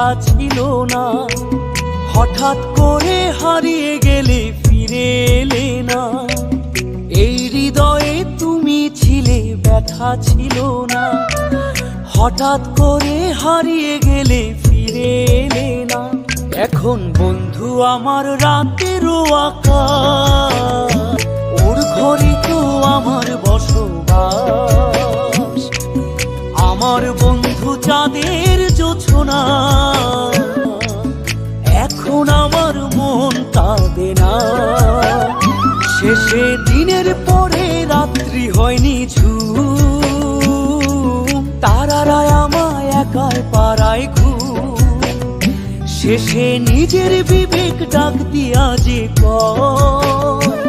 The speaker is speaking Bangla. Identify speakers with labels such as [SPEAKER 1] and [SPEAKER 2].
[SPEAKER 1] কথা ছিল না। হঠাৎ করে হারিয়ে গেলে ফিরে এলে না। এই হৃদয়ে তুমি ছিলে, ব্যথা ছিল না। হঠাৎ করে হারিয়ে গেলে ফিরে এলে না। এখন বন্ধু আমার রাতেরও আকাশ, ওর ঘরে তো আমার বসবাস। আমার বন্ধু চাঁদের জোছনা, এখন আমার মন কাঁদে না। শেষে দিনের পরে রাত্রি হয়নি ঝুম, তারারা আমায় একাই পাড়ায় ঘুম। শেষে নিজের বিবেক ডাক দিয়া যে কয়,